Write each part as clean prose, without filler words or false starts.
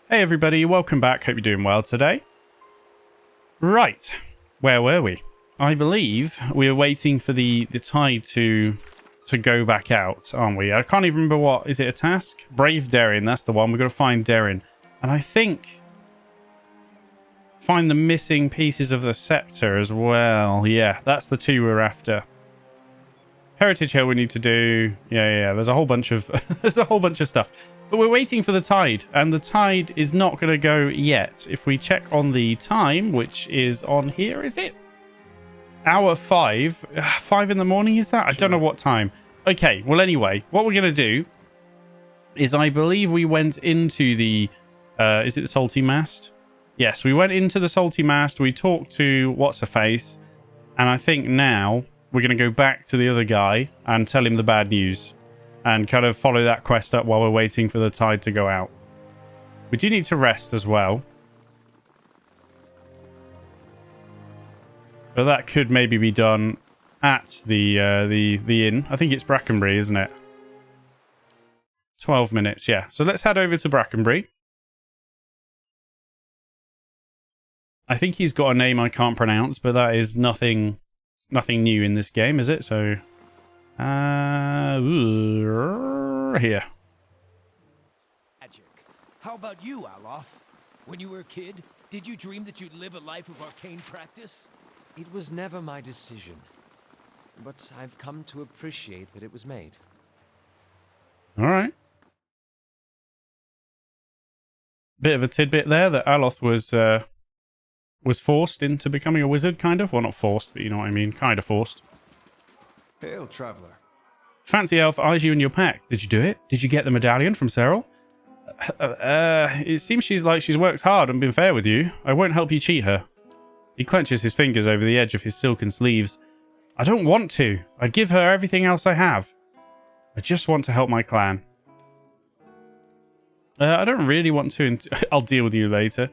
Hey everybody, welcome back. Hope you're doing well today. Right, where were we? I believe we were waiting for the tide to go back out, aren't we? I can't even remember what, is it a task? Brave Darin, that's the one. We've got to find Darin. And I think find the missing pieces of the scepter as well. Yeah, that's the two we're after. Heritage Hill we need to do. Yeah. There's a whole bunch of there's a whole bunch of stuff. But we're waiting for the tide, and the tide is not going to go yet. If we check on the time, which is on here, is it? Hour 5. 5 in the morning, is that? Sure. I don't know what time. Okay, well, anyway, what we're going to do is I believe we went into the... is it the Salty Mast? Yes, we went into the Salty Mast. We talked to What's-Her-Face, and I think now we're going to go back to the other guy and tell him the bad news. And kind of follow that quest up while we're waiting for the tide to go out. We do need to rest as well. But that could maybe be done at the inn. I think it's Brackenbury, isn't it? 12 minutes, yeah. So let's head over to Brackenbury. I think he's got a name I can't pronounce, but that is nothing new in this game, is it? So... here. Magic. How about you, Aloth? When you were a kid, did you dream that you'd live a life of arcane practice? It was never my decision, but I've come to appreciate that it was made. All right. Bit of a tidbit there that Aloth was forced into becoming a wizard, kind of. Well, not forced, but you know what I mean. Kind of forced. Hail, traveler. Fancy Elf eyes you in your pack. Did you do it? Did you get the medallion from Cyril? It seems she's worked hard and been fair with you. I won't help you cheat her. He clenches his fingers over the edge of his silken sleeves. I don't want to. I'd give her everything else I have. I just want to help my clan. I don't really want to. I'll deal with you later.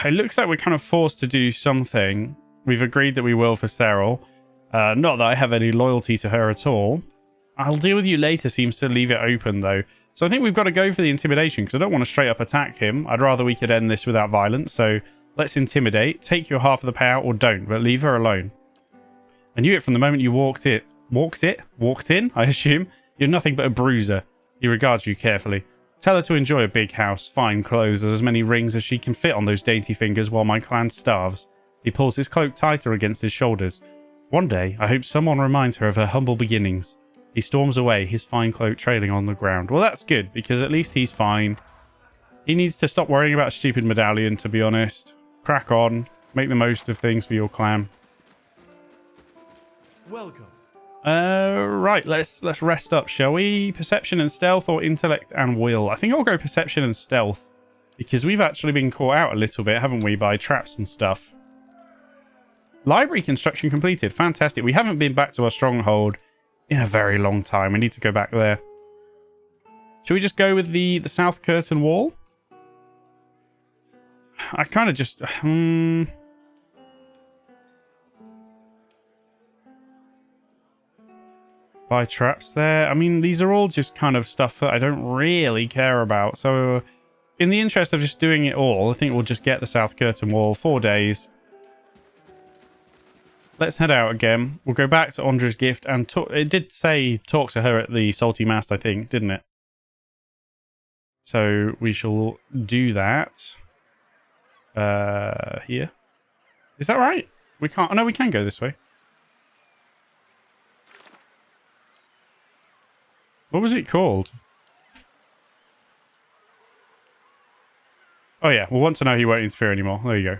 It looks like we're kind of forced to do something. We've agreed that we will for Cyril. Not that I have any loyalty to her at all. I'll deal with you later seems to leave it open, though. So I think we've got to go for the intimidation, because I don't want to straight up attack him. I'd rather we could end this without violence, so let's intimidate. Take your half of the payout or don't, but leave her alone. I knew it from the moment you walked in, I assume. You're nothing but a bruiser. He regards you carefully. Tell her to enjoy a big house, fine clothes, and as many rings as she can fit on those dainty fingers while my clan starves. He pulls his cloak tighter against his shoulders. One day, I hope someone reminds her of her humble beginnings. He storms away, his fine cloak trailing on the ground. Well, that's good, because at least he's fine. He needs to stop worrying about a stupid medallion, to be honest. Crack on. Make the most of things for your clan. Welcome. Right, let's rest up, shall we? Perception and stealth, or intellect and will? I think I'll go perception and stealth, because we've actually been caught out a little bit, haven't we, by traps and stuff. Library construction completed. Fantastic. We haven't been back to our stronghold in a very long time. We need to go back there. Should we just go with the south curtain wall? I kind of just... Buy traps there. I mean, these are all just kind of stuff that I don't really care about. So, in the interest of just doing it all, I think we'll just get the south curtain wall. 4 days. Let's head out again. We'll go back to Andra's gift and talk. It did say talk to her at the Salty Mast, I think, didn't it? So we shall do that. Here. Is that right? We can't. Oh, no, we can go this way. What was it called? Oh, yeah. We'll want to know he won't interfere anymore. There you go.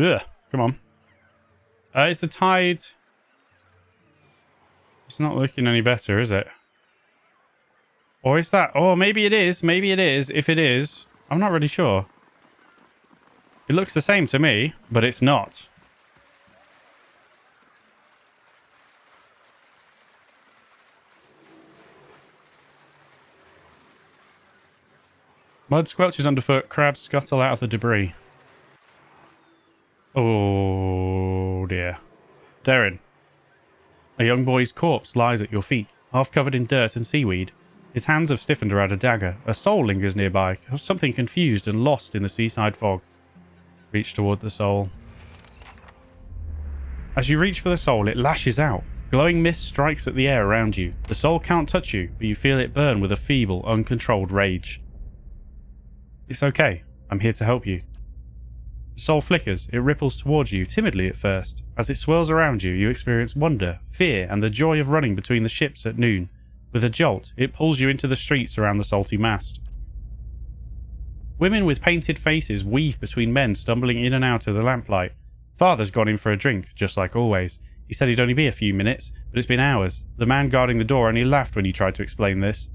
Ugh, come on. Is the tide... It's not looking any better, is it? Or is that... Oh, maybe it is. Maybe it is. If it is, I'm not really sure. It looks the same to me, but it's not. Mud squelches underfoot, crabs scuttle out of the debris. Oh dear. Darren. A young boy's corpse lies at your feet, half covered in dirt and seaweed. His hands have stiffened around a dagger. A soul lingers nearby, something confused and lost in the seaside fog. Reach toward the soul. As you reach for the soul, it lashes out. Glowing mist strikes at the air around you. The soul can't touch you, but you feel it burn with a feeble, uncontrolled rage. It's okay. I'm here to help you. The soul flickers. It ripples towards you, timidly at first. As it swirls around you, you experience wonder, fear, and the joy of running between the ships at noon. With a jolt, it pulls you into the streets around the salty mast. Women with painted faces weave between men stumbling in and out of the lamplight. Father's gone in for a drink, just like always. He said he'd only be a few minutes, but it's been hours. The man guarding the door only laughed when he tried to explain this.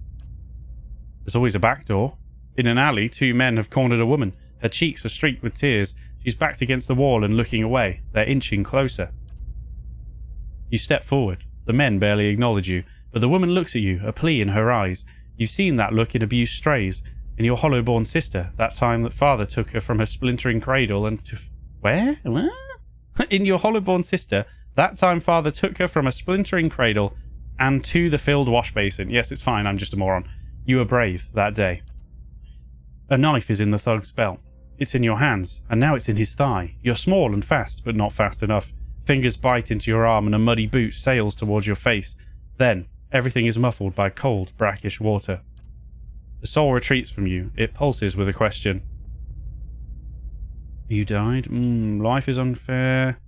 There's always a back door. In an alley, 2 men have cornered a woman. Her cheeks are streaked with tears. She's backed against the wall and looking away. They're inching closer. You step forward. The men barely acknowledge you, but the woman looks at you, a plea in her eyes. You've seen that look in Abused Strays, in your hollow-born sister, that time that father took her from her splintering cradle and to... Where? In your hollow-born sister, that time father took her from a splintering cradle and to the filled wash basin. Yes, it's fine, I'm just a moron. You were brave that day. A knife is in the thug's belt. It's in your hands, and now it's in his thigh. You're small and fast, but not fast enough. Fingers bite into your arm and a muddy boot sails towards your face. Then, everything is muffled by cold, brackish water. The soul retreats from you. It pulses with a question. You died? Life is unfair.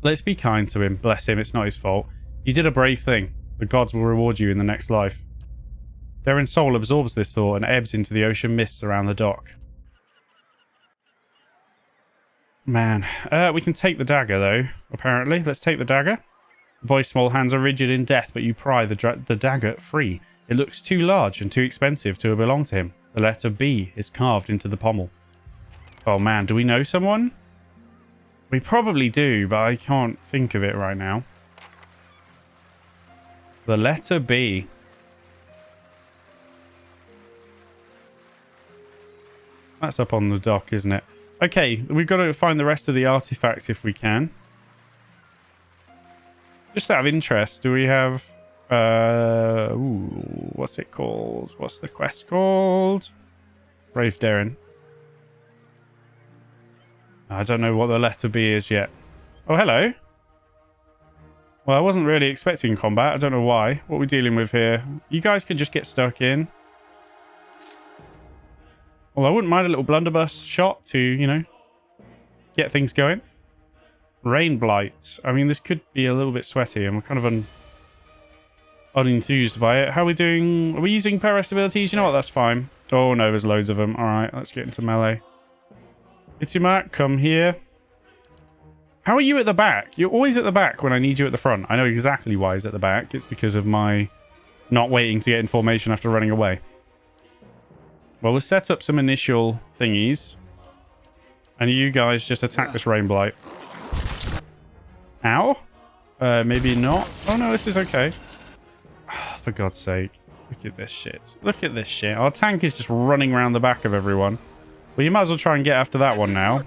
Let's be kind to him. Bless him, it's not his fault. You did a brave thing. The gods will reward you in the next life. Darren's soul absorbs this thought and ebbs into the ocean mists around the dock. Man. We can take the dagger, though, apparently. Let's take the dagger. The boy's small hands are rigid in death, but you pry the dagger free. It looks too large and too expensive to belong to him. The letter B is carved into the pommel. Oh man, do we know someone? We probably do, but I can't think of it right now. The letter B. That's up on the dock, isn't it? Okay, we've got to find the rest of the artifacts if we can. Just out of interest, do we have... what's it called? What's the quest called? Brave Darren. I don't know what the letter B is yet. Oh, hello. Well, I wasn't really expecting combat. I don't know why. What are we dealing with here? You guys could just get stuck in. Well, I wouldn't mind a little blunderbuss shot to, you know, get things going. Rain blight. I mean, this could be a little bit sweaty. I'm kind of unenthused by it. How are we doing? Are we using per-rest abilities? You know what? That's fine. Oh, no, there's loads of them. All right, let's get into melee. Itsumak, come here. How are you at the back? You're always at the back when I need you at the front. I know exactly why he's at the back. It's because of my not waiting to get in formation after running away. Well, we'll set up some initial thingies. And you guys just attack this rain blight. Ow. Maybe not. Oh, no, this is okay. Oh, for God's sake. Look at this shit. Look at this shit. Our tank is just running around the back of everyone. Well, you might as well try and get after that one now.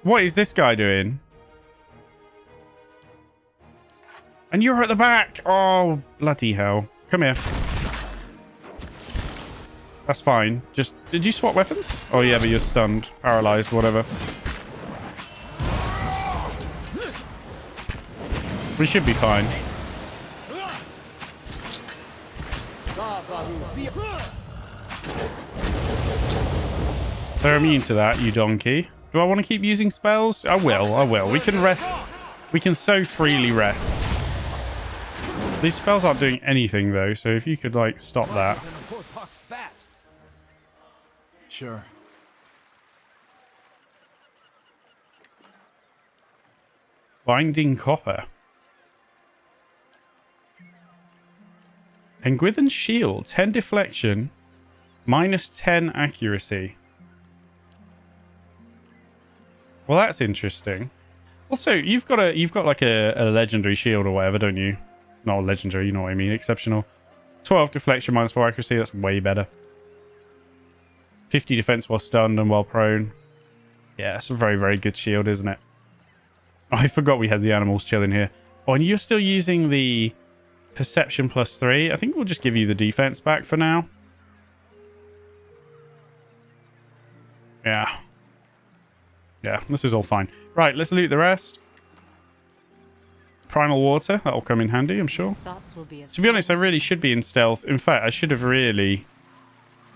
What is this guy doing? And you're at the back. Oh, bloody hell. Come here. That's fine. Just, did you swap weapons? Oh yeah, but you're stunned, paralyzed, whatever. We should be fine. They're immune to that, you donkey. Do I want to keep using spells? I will. We can rest. We can so freely rest. These spells aren't doing anything though, so if you could like stop that. Sure. Binding copper. Penguithan shield, 10 deflection, minus 10 accuracy. Well, that's interesting. Also, you've got like a legendary shield or whatever, don't you? Not a legendary, you know what I mean. Exceptional. 12 deflection, -4 accuracy. That's way better. 50 defense while stunned and while prone. Yeah, it's a very, very good shield, isn't it? Oh, I forgot we had the animals chilling here. Oh, and you're still using the perception +3. I think we'll just give you the defense back for now. Yeah. Yeah, this is all fine. Right, let's loot the rest. Primal water. That'll come in handy, I'm sure. To be honest, I really should be in stealth. In fact, I should have really...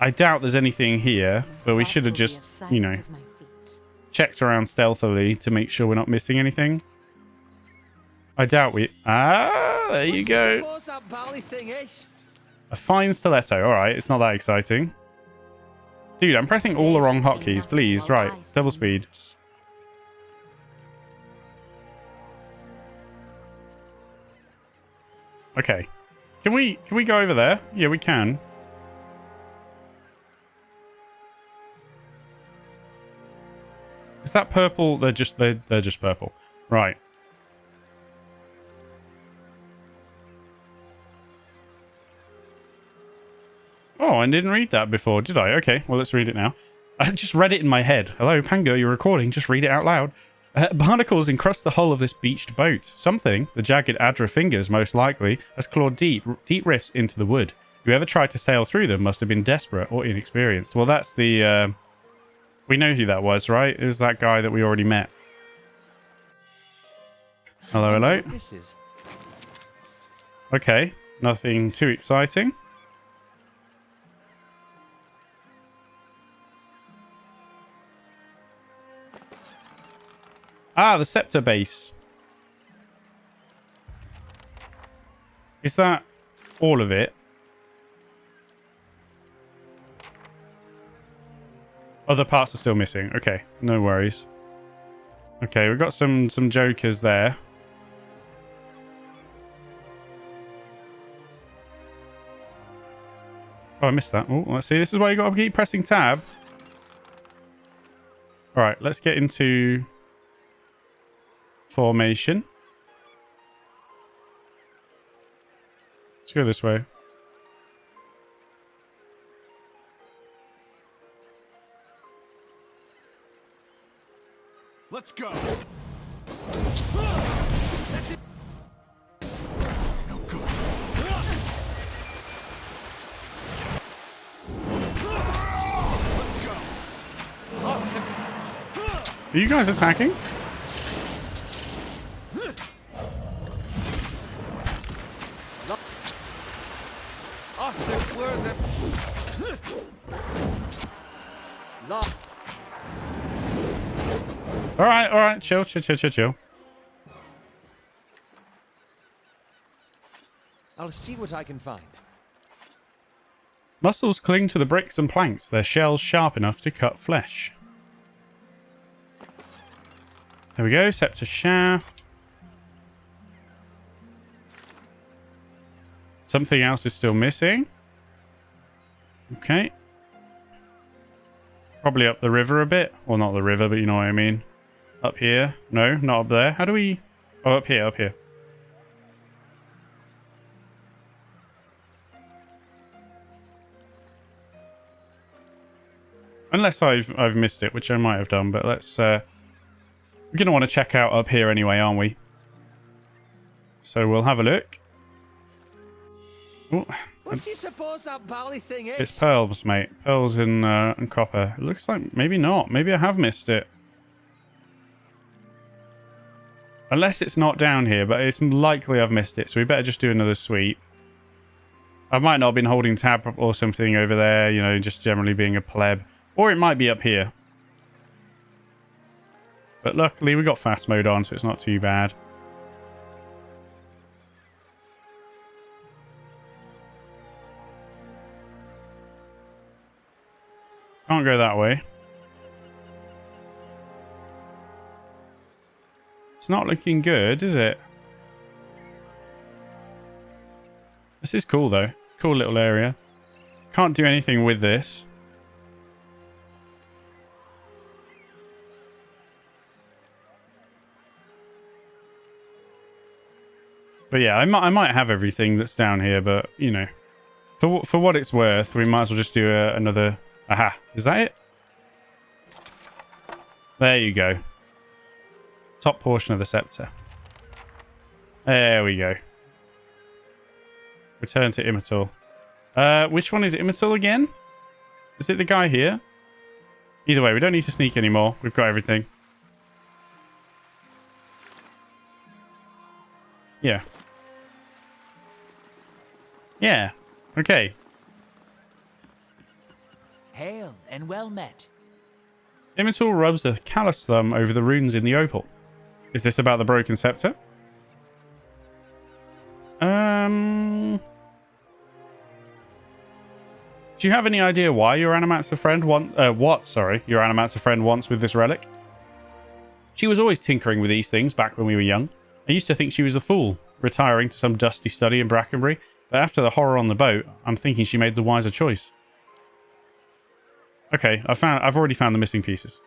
I doubt there's anything here, but we should have just, you know, checked around stealthily to make sure we're not missing anything. I doubt we... Ah, there you go. A fine stiletto. All right, it's not that exciting. Dude, I'm pressing all the wrong hotkeys, please. Right, double speed. Okay. Can we go over there? Yeah, we can. Is that purple? They're just purple. Right. Oh, I didn't read that before, did I? Okay, well, let's read it now. I just read it in my head. Hello, Pango, you're recording. Just read it out loud. Barnacles encrust the hull of this beached boat. Something, the jagged Adra fingers most likely, has clawed deep rifts into the wood. Whoever tried to sail through them must have been desperate or inexperienced. Well, that's the... We know who that was, right? It was that guy that we already met. Hello, hello. Okay, nothing too exciting. Ah, the scepter base. Is that all of it? Other parts are still missing. Okay, no worries. Okay, we've got some jokers there. Oh, I missed that. Oh, let's see. This is why you got to keep pressing tab. All right, let's get into formation. Let's go this way. Let's go. No good. Let's go. Are you guys attacking? All right. Chill. I'll see what I can find. Muscles cling to the bricks and planks, their shells sharp enough to cut flesh. There we go, scepter shaft. Something else is still missing. Okay. Probably up the river a bit. Well, not the river, but you know what I mean. Up here. No, not up there. How do we... Oh, up here. Unless I've missed it, which I might have done, but let's... We're going to want to check out up here anyway, aren't we? So we'll have a look. Ooh. What do you suppose that bally thing is? It's pearls, mate. Pearls and copper. It looks like maybe not. Maybe I have missed it. Unless it's not down here, but it's likely I've missed it. So we better just do another sweep. I might not have been holding tab or something over there, you know, just generally being a pleb. Or it might be up here. But luckily we got fast mode on, so it's not too bad. Can't go that way. It's not looking good, is it? This is cool, though. Cool little area. Can't do anything with this. But yeah, I might have everything that's down here, but, you know. For what it's worth, we might as well just do another... Aha, is that it? There you go. Top portion of the scepter. There we go. Return to Immatul. Which one is Immatul again? Is it the guy here? Either way, we don't need to sneak anymore. We've got everything. Yeah. Yeah. Okay. Hail and well met. Immatul rubs a callous thumb over the runes in the opal. Is this about the broken scepter? Do you have any idea why your Animatsa friend your Animatsa friend wants with this relic? She was always tinkering with these things back when we were young. I used to think she was a fool, retiring to some dusty study in Brackenbury, but after the horror on the boat, I'm thinking she made the wiser choice. Okay, I've already found the missing pieces.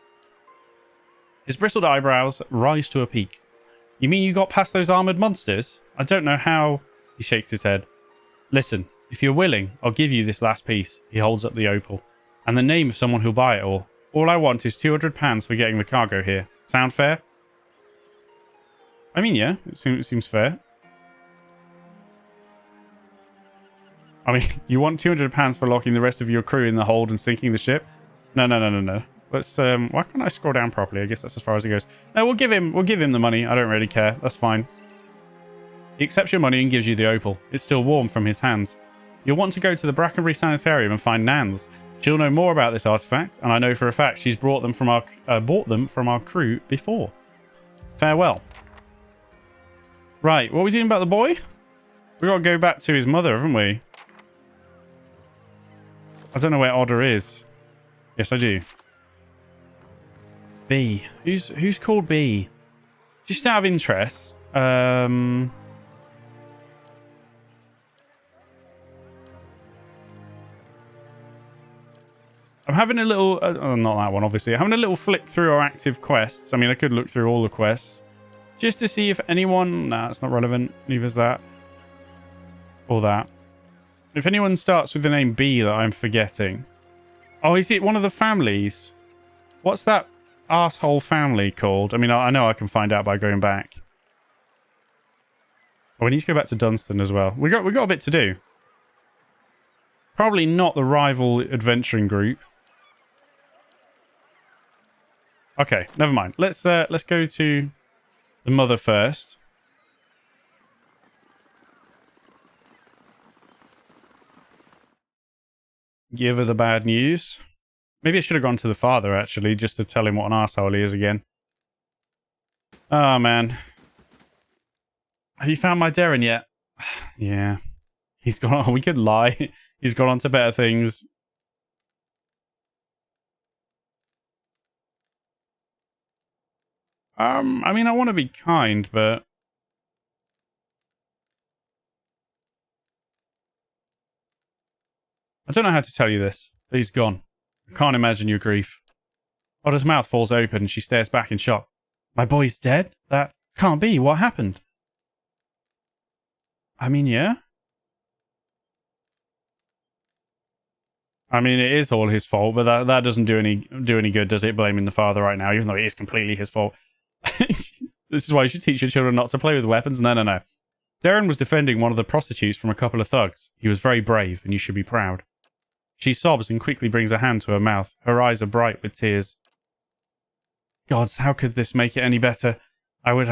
His bristled eyebrows rise to a peak. You mean you got past those armored monsters? I don't know how... He shakes his head. Listen, if you're willing, I'll give you this last piece. He holds up the opal. And the name of someone who'll buy it all. All I want is £200 for getting the cargo here. Sound fair? I mean, yeah, it seems fair. I mean, you want £200 for locking the rest of your crew in the hold and sinking the ship? No. Let's, why can't I scroll down properly? I guess that's as far as it goes. No, we'll give him the money. I don't really care. That's fine. He accepts your money and gives you the opal. It's still warm from his hands. You'll want to go to the Brackenbury Sanitarium and find Nans. She'll know more about this artifact, and I know for a fact she's bought them from our crew before. Farewell. Right, what are we doing about the boy? We got to go back to his mother, haven't we? I don't know where Otter is. Yes, I do. B. Who's called B? Just out of interest. I'm having a little... not that one, obviously. I'm having a little flick through our active quests. I mean, I could look through all the quests. Just to see if anyone... Nah, it's not relevant. Neither's that. Or that. If anyone starts with the name B that I'm forgetting. Oh, is it one of the families? What's that arsehole family called? I mean, I know I can find out by going back. Oh, we need to go back to Dunstan as well. We got a bit to do. Probably not the rival adventuring group. Okay, never mind. Let's go to the mother first. Give her the bad news. Maybe I should have gone to the father, actually, just to tell him what an arsehole he is again. Oh, man. Have you found my Darren yet? Yeah. He's gone on. We could lie. He's gone on to better things. I mean, I want to be kind, but... I don't know how to tell you this, but he's gone. I can't imagine your grief. Otter's mouth falls open and she stares back in shock. My boy's dead? That can't be. What happened? I mean, yeah? I mean, it is all his fault, but that doesn't do any good, does it, blaming the father right now, even though it is completely his fault. This is why you should teach your children not to play with weapons. No. Darren was defending one of the prostitutes from a couple of thugs. He was very brave, and you should be proud. She sobs and quickly brings a hand to her mouth. Her eyes are bright with tears. Gods, how could this make it any better? I would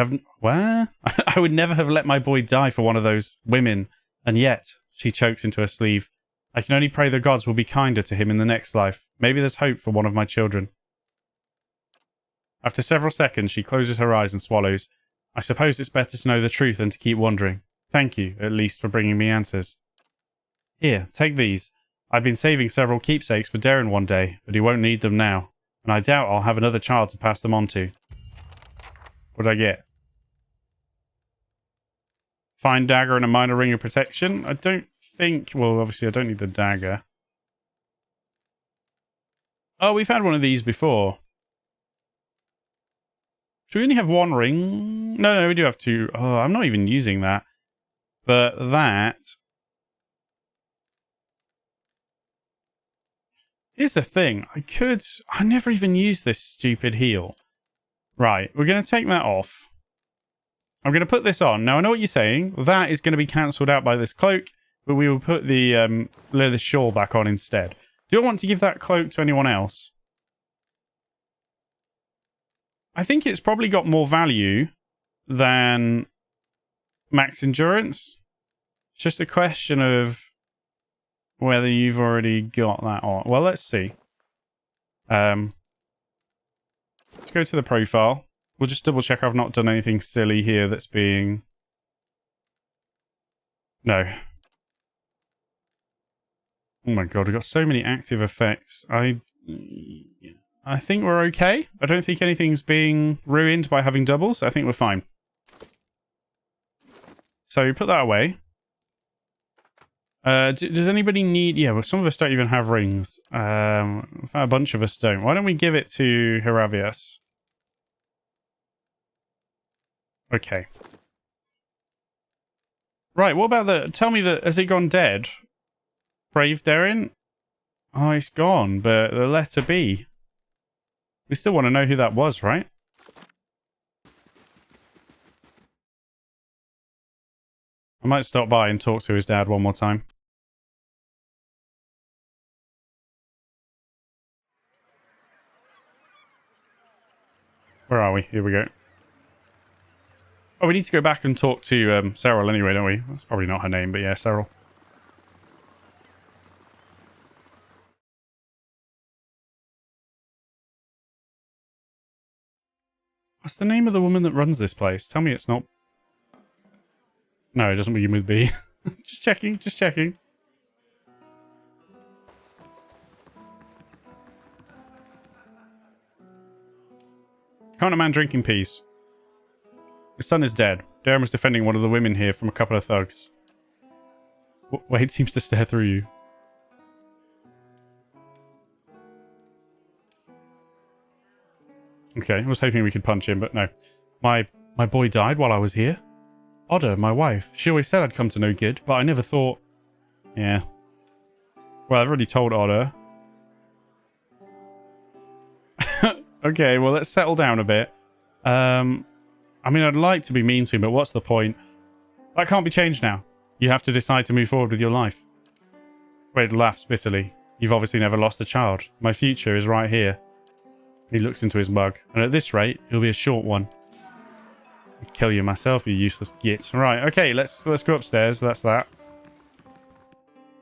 never have let my boy die for one of those women. And yet, she chokes into her sleeve. I can only pray the gods will be kinder to him in the next life. Maybe there's hope for one of my children. After several seconds, she closes her eyes and swallows. I suppose it's better to know the truth than to keep wondering. Thank you, at least, for bringing me answers. Here, take these. I've been saving several keepsakes for Darren one day, but he won't need them now. And I doubt I'll have another child to pass them on to. What did I get? Fine dagger and a minor ring of protection. I don't think... Well, obviously I don't need the dagger. Oh, we've had one of these before. Should we only have one ring? No, we do have two. Oh, I'm not even using that. But that... Here's the thing. I never even used this stupid heal. Right, we're going to take that off. I'm going to put this on. Now, I know what you're saying. That is going to be cancelled out by this cloak, but we will put the leather shawl back on instead. Do I want to give that cloak to anyone else? I think it's probably got more value than max endurance. It's just a question of whether you've already got that on. Well, let's see. Let's go to the profile. We'll just double check I've not done anything silly here that's being... No. Oh my god, we've got so many active effects. I think we're okay. I don't think anything's being ruined by having doubles. I think we're fine. So put that away. Does anybody need... Yeah, well, some of us don't even have rings. A bunch of us don't. Why don't we give it to Heravius? Okay. Right, what about the... Tell me that... Has it gone dead? Brave Darren? Oh, it's gone, but the letter B. We still want to know who that was, right? I might stop by and talk to his dad one more time. Where are we? Here we go. Oh, we need to go back and talk to Cyril anyway, don't we? That's probably not her name, but yeah, Cyril. What's the name of the woman that runs this place? Tell me it's not... No, it doesn't begin with B. Just checking, just checking. Can't a man drink in peace? His son is dead. Darren was defending one of the women here from a couple of thugs. Wade seems to stare through you. Okay, I was hoping we could punch him, but no. My boy died while I was here. Oda, my wife. She always said I'd come to no good, but I never thought... Yeah. Well, I've already told Oda. Okay, well, let's settle down a bit. I mean, I'd like to be mean to him, but what's the point? That can't be changed now. You have to decide to move forward with your life. Wade laughs bitterly. You've obviously never lost a child. My future is right here. He looks into his mug, and at this rate, it'll be a short one. I'd kill you myself, you useless git. Right, okay, let's go upstairs. That's that.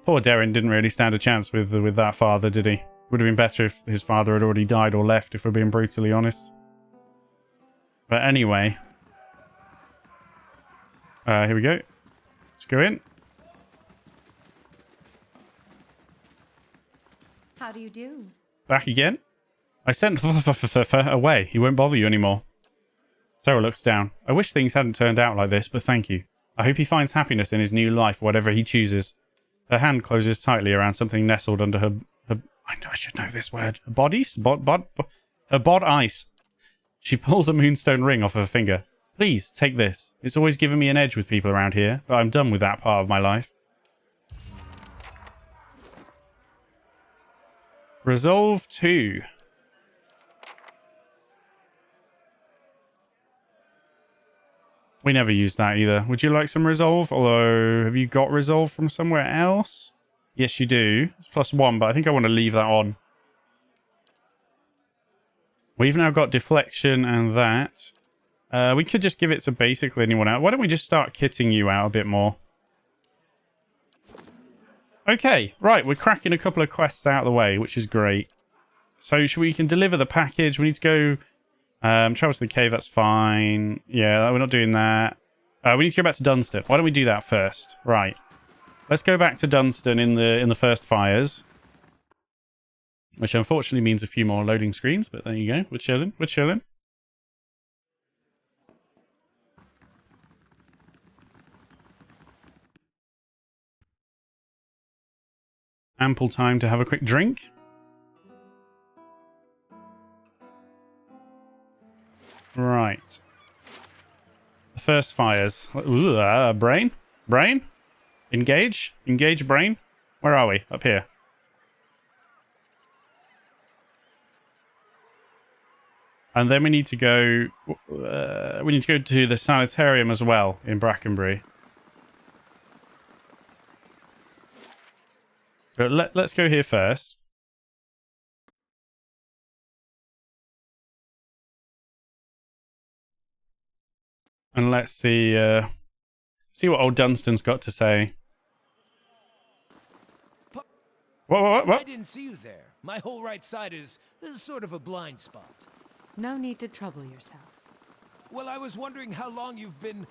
Poor Darren didn't really stand a chance with that father, did he? Would have been better if his father had already died or left, if we're being brutally honest. But anyway. Here we go. Let's go in. How do you do? Back again? I sent away. He won't bother you anymore. Sarah looks down. I wish things hadn't turned out like this, but thank you. I hope he finds happiness in his new life, whatever he chooses. Her hand closes tightly around something nestled under her I should know this word. Her bodice? Her bod ice. She pulls a moonstone ring off her finger. Please, take this. It's always given me an edge with people around here, but I'm done with that part of my life. Resolve 2. We never used that either. Would you like some resolve? Although, have you got resolve from somewhere else? Yes, you do. It's +1, but I think I want to leave that on. We've now got deflection and that. We could just give it to basically anyone else. Why don't we just start kitting you out a bit more? Okay, right. We're cracking a couple of quests out of the way, which is great. So we can deliver the package. We need to go travel to the cave. That's fine. Yeah, we're not doing that. We need to go back to Dunstan. Why don't we do that first? Right. Let's go back to Dunstan in the first fires. Which unfortunately means a few more loading screens, but there you go. We're chilling. We're chilling. Ample time to have a quick drink. Right. The first fires. Ooh, brain? Brain? Engage? Engage brain? Where are we? Up here. And then we need to go... we need to go to the sanitarium as well in Brackenbury. But let's go here first. And let's see see what old Dunstan's got to say. What? I didn't see you there. My whole right side is sort of a blind spot. No need to trouble yourself. Well, I was wondering how long you've been...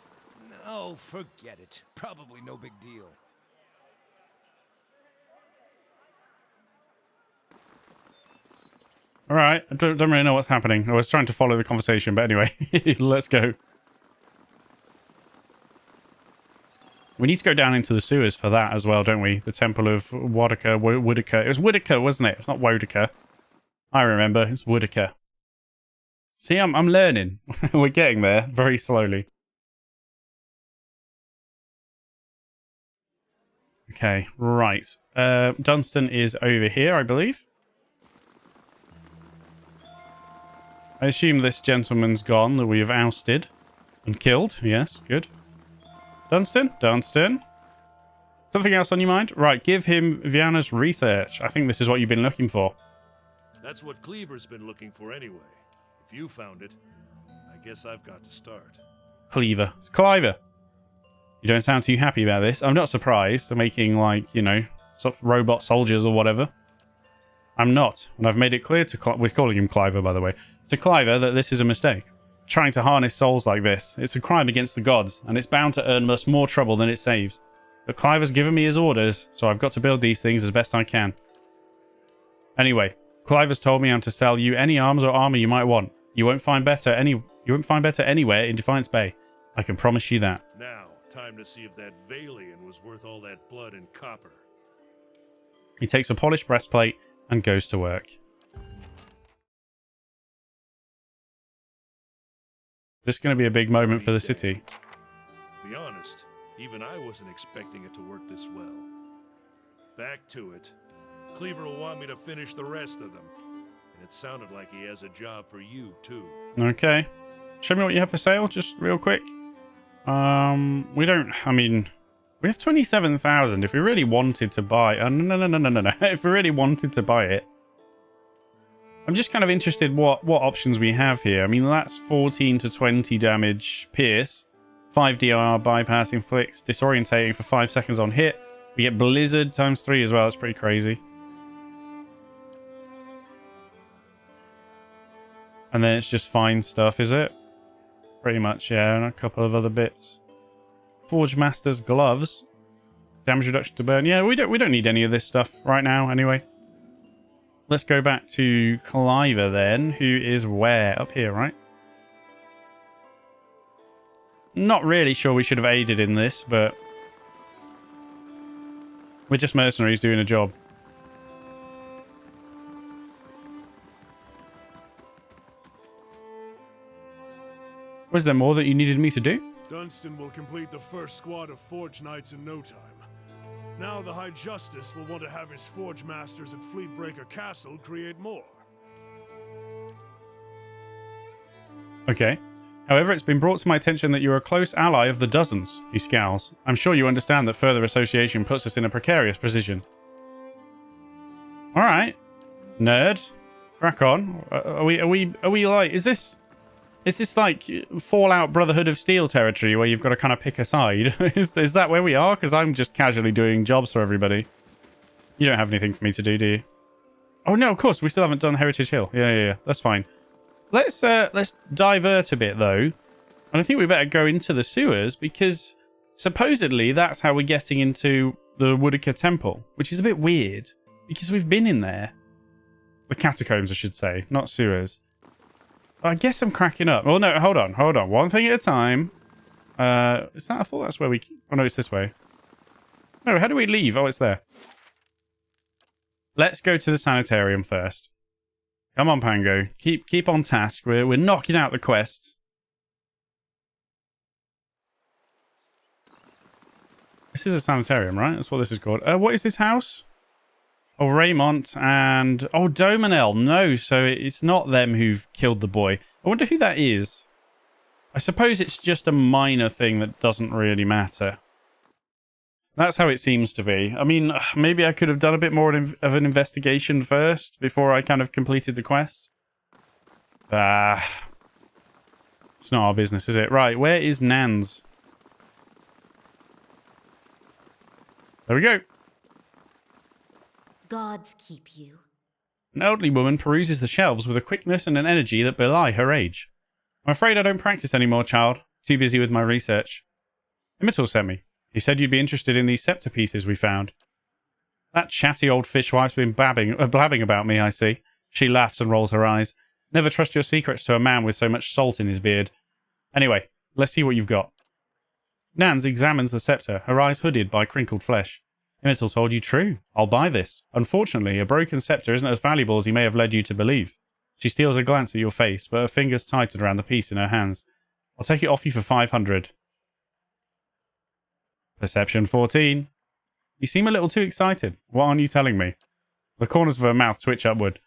Oh, forget it. Probably no big deal. All right. I don't really know what's happening. I was trying to follow the conversation, but anyway, let's go. We need to go down into the sewers for that as well, don't we? The Temple of Woodica. It was Woodica, wasn't it? It's not Wodica. I remember. It's Woodica. See, I'm learning. We're getting there very slowly. Okay, right. Dunstan is over here, I believe. I assume this gentleman's gone that we have ousted and killed. Yes, good. Dunstan. Something else on your mind? Right, give him Viana's research. I think this is what you've been looking for. That's what Cleaver's been looking for anyway. If you found it, I guess I've got to start. Cleaver. It's Cliver. You don't sound too happy about this. I'm not surprised. They're making, like, you know, robot soldiers or whatever. I'm not. And I've made it clear to... We're calling him Cliver, by the way. To Cliver that this is a mistake. Trying to harness souls like this. It's a crime against the gods, and it's bound to earn us more trouble than it saves. But Cliver's given me his orders, so I've got to build these things as best I can. Anyway, Cliver's told me I'm to sell you any arms or armor you might want. You won't find better anywhere in Defiance Bay. I can promise you that. Now, time to see if that Valian was worth all that blood and copper. He takes a polished breastplate and goes to work. This is going to be a big moment for the city. Be honest, even I wasn't expecting it to work this well. Back to it. Cleaver will want me to finish the rest of them. And it sounded like he has a job for you, too. Okay. Show me what you have for sale, just real quick. We don't... I mean... We have 27,000. If we really wanted to buy... no. If we really wanted to buy it... I'm just kind of interested what options we have here. I mean, that's 14 to 20 damage pierce. 5 DIR bypass inflicts disorientating for 5 seconds on hit. We get Blizzard times 3 as well. It's pretty crazy. And then it's just fine stuff, is it? Pretty much, yeah. And a couple of other bits. Forge Master's gloves. Damage reduction to burn. Yeah, we don't need any of this stuff right now anyway. Let's go back to Cliver then, who is where? Up here, right? Not really sure we should have aided in this, but we're just mercenaries doing a job. Was there more that you needed me to do? Dunstan will complete the first squad of Forge Knights in no time. Now the High Justice will want to have his Forge Masters at Fleetbreaker Castle create more. Okay. However, it's been brought to my attention that you're a close ally of the Dozens, he scowls. I'm sure you understand that further association puts us in a precarious position. Alright. Nerd. Crack on. Are we like... Is this like Fallout Brotherhood of Steel territory where you've got to kind of pick a side? is that where we are? Because I'm just casually doing jobs for everybody. You don't have anything for me to do, do you? Oh no, of course, we still haven't done Heritage Hill. Yeah. That's fine. Let's divert a bit though. And I think we better go into the sewers because supposedly that's how we're getting into the Woodica Temple, which is a bit weird because we've been in there. The catacombs, I should say, not sewers. I guess I'm cracking up. Well, no, hold on. One thing at a time. Is that? I thought that's where we... Oh, no, it's this way. No, how do we leave? Oh, it's there. Let's go to the sanitarium first. Come on, Pango. Keep on task. We're knocking out the quests. This is a sanitarium, right? That's what this is called. What is this house? Oh, Raymond and... Oh, Dominel. No, so it's not them who've killed the boy. I wonder who that is. I suppose it's just a minor thing that doesn't really matter. That's how it seems to be. I mean, maybe I could have done a bit more of an investigation first before I kind of completed the quest. It's not our business, is it? Right, where is Nans? There we go. Gods keep you. An elderly woman peruses the shelves with a quickness and an energy that belie her age. I'm afraid I don't practice anymore, child. Too busy with my research. Imital sent me. He said you'd be interested in these scepter pieces we found. That chatty old fishwife's been blabbing about me, I see. She laughs and rolls her eyes. Never trust your secrets to a man with so much salt in his beard. Anyway, let's see what you've got. Nans examines the scepter, her eyes hooded by crinkled flesh. Imital told you true. I'll buy this. Unfortunately, a broken scepter isn't as valuable as he may have led you to believe. She steals a glance at your face, but her fingers tighten around the piece in her hands. I'll take it off you for 500. Perception 14. You seem a little too excited. What aren't you telling me? The corners of her mouth twitch upward.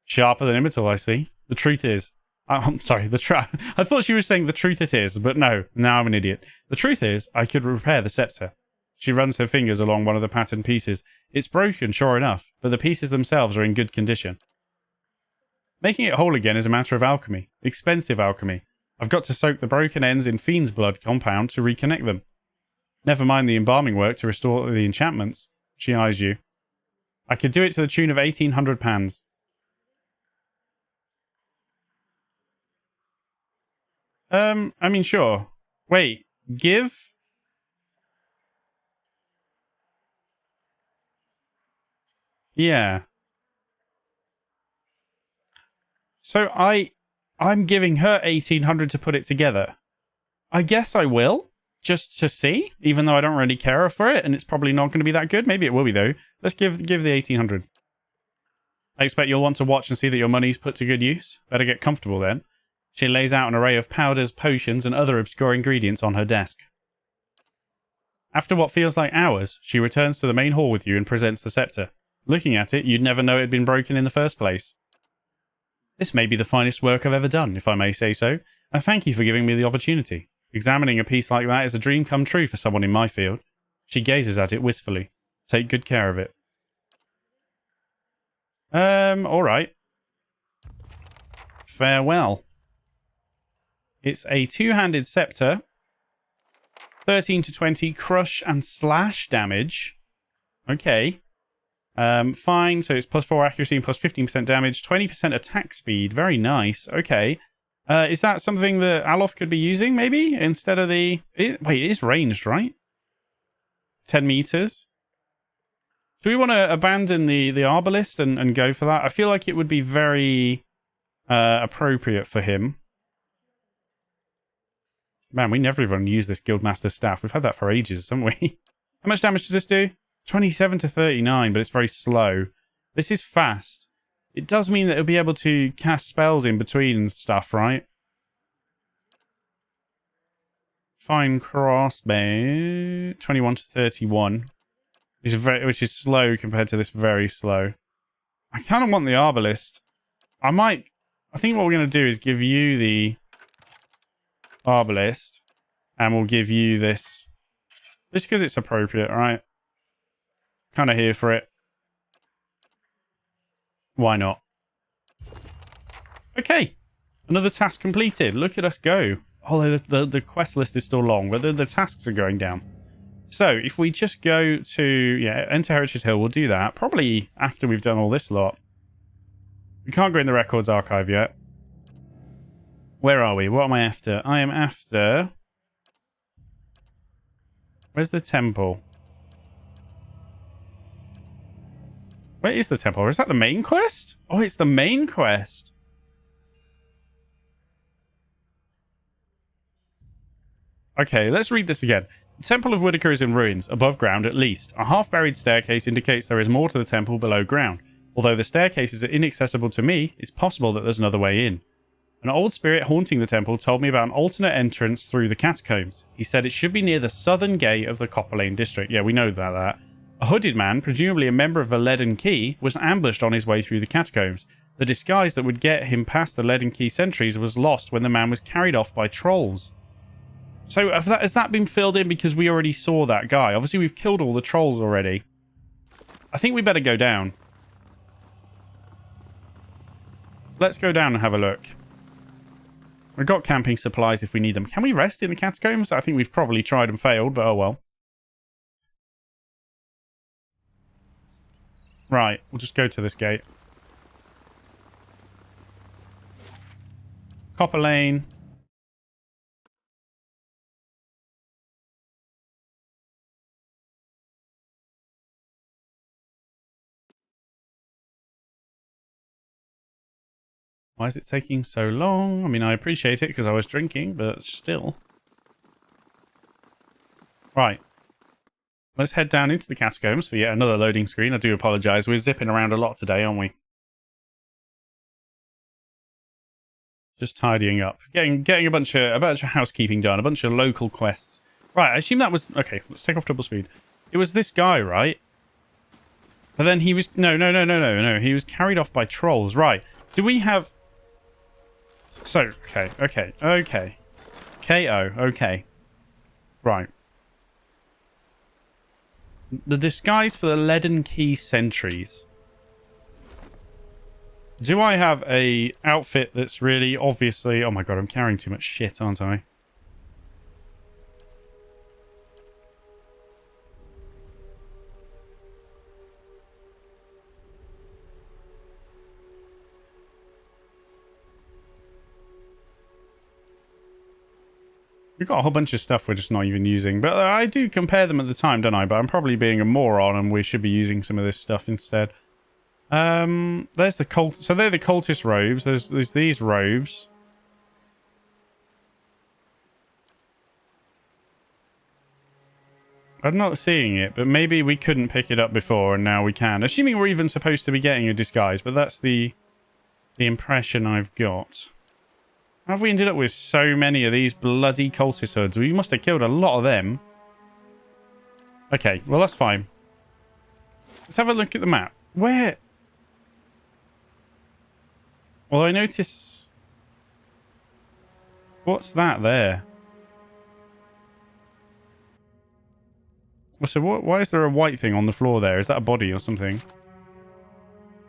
Sharper than Imital, I see. The truth is... I'm sorry, I thought she was saying the truth it is, but no, now I'm an idiot. The truth is, I could repair the scepter. She runs her fingers along one of the patterned pieces. It's broken, sure enough, but the pieces themselves are in good condition. Making it whole again is a matter of alchemy. Expensive alchemy. I've got to soak the broken ends in fiend's blood compound to reconnect them. Never mind the embalming work to restore the enchantments. She eyes you. I could do it to the tune of 1,800 pans. I mean, sure. Wait, give? Yeah. So I'm giving her 1,800 to put it together. I guess I will. Just to see, even though I don't really care for it, and it's probably not going to be that good. Maybe it will be, though. Let's give the 1,800. I expect you'll want to watch and see that your money's put to good use. Better get comfortable, then. She lays out an array of powders, potions, and other obscure ingredients on her desk. After what feels like hours, she returns to the main hall with you and presents the scepter. Looking at it, you'd never know it had been broken in the first place. This may be the finest work I've ever done, if I may say so, and thank you for giving me the opportunity. Examining a piece like that is a dream come true for someone in my field. She gazes at it wistfully. Take good care of it. Alright. Farewell. It's a two-handed scepter. 13 to 20 crush and slash damage. Okay. Fine. So it's plus 4 accuracy and plus 15% damage. 20% attack speed. Very nice. Okay. Is that something that Alof could be using, maybe? Instead of the... wait, it is ranged, right? 10 meters. Do we want to abandon the Arbalist and go for that? I feel like it would be very appropriate for him. Man, we never even used this Guildmaster staff. We've had that for ages, haven't we? How much damage does this do? 27 to 39, but it's very slow. This is fast. It does mean that it'll be able to cast spells in between and stuff, right? Fine crossbow. 21 to 31. Which is slow compared to this very slow. I kind of want the Arbalist. I think what we're going to do is give you the Arbalist. And we'll give you this. Just because it's appropriate, right? Kind of here for it. Why not? Okay. Another task completed. Look at us go. Although the quest list is still long, but the tasks are going down. So, if we just go to... yeah, enter Heritage Hill, we'll do that. Probably after we've done all this lot. We can't go in the records archive yet. Where are we? What am I after? I am after... where's the temple? Where is the temple? Is that the main quest? Oh, it's the main quest. Okay, let's read this again. The Temple of Whitaker is in ruins, above ground at least. A half-buried staircase indicates there is more to the temple below ground. Although the staircase is inaccessible to me, it's possible that there's another way in. An old spirit haunting the temple told me about an alternate entrance through the Catacombs. He said it should be near the southern gate of the Copper Lane district. Yeah, we know that. A hooded man, presumably a member of the Leaden Key, was ambushed on his way through the catacombs. The disguise that would get him past the Leaden Key sentries was lost when the man was carried off by trolls. So has that been filled in because we already saw that guy? Obviously, we've killed all the trolls already. I think we better go down. Let's go down and have a look. We've got camping supplies if we need them. Can we rest in the catacombs? I think we've probably tried and failed, but oh well. Right, we'll just go to this gate. Copper Lane. Why is it taking so long? I mean, I appreciate it because I was drinking, but still. Right. Let's head down into the catacombs for yet another loading screen. I do apologise. We're zipping around a lot today, aren't we? Just tidying up. Getting a bunch of housekeeping done. A bunch of local quests. Right, I assume that was... Okay, let's take off double speed. It was this guy, right? But then he was... No. He was carried off by trolls. Right. Do we have... So, okay. KO, okay. Right. The disguise for the Leaden Key sentries. Do I have a outfit that's really obviously... Oh my god, I'm carrying too much shit, aren't I? We've got a whole bunch of stuff we're just not even using. But I do compare them at the time, don't I? But I'm probably being a moron and we should be using some of this stuff instead. There's the cult. So they're the cultist robes. There's these robes. I'm not seeing it, but maybe we couldn't pick it up before and now we can. Assuming we're even supposed to be getting a disguise, but that's the impression I've got. How have we ended up with so many of these bloody cultist hoods? We must have killed a lot of them. Okay, well that's fine. Let's have a look at the map. Where? Well, I notice... What's that there? So why is there a white thing on the floor there? Is that a body or something?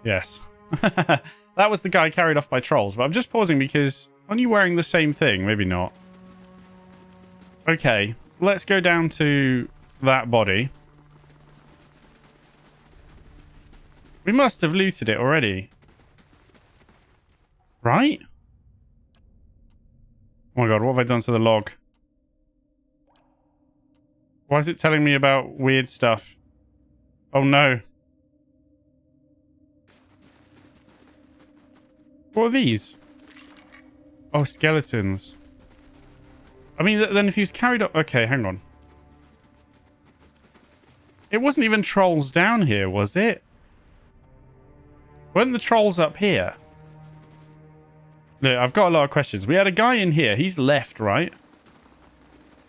Yes. That was the guy carried off by trolls. But I'm just pausing because... Aren't you wearing the same thing? Maybe not. Okay. Let's go down to that body. We must have looted it already. Right? Oh my god, what have I done to the log? Why is it telling me about weird stuff? Oh no. What are these? Oh, skeletons. I mean, then if he's carried up... Okay, hang on. It wasn't even trolls down here, was it? Weren't the trolls up here? Look, I've got a lot of questions. We had a guy in here. He's left, right?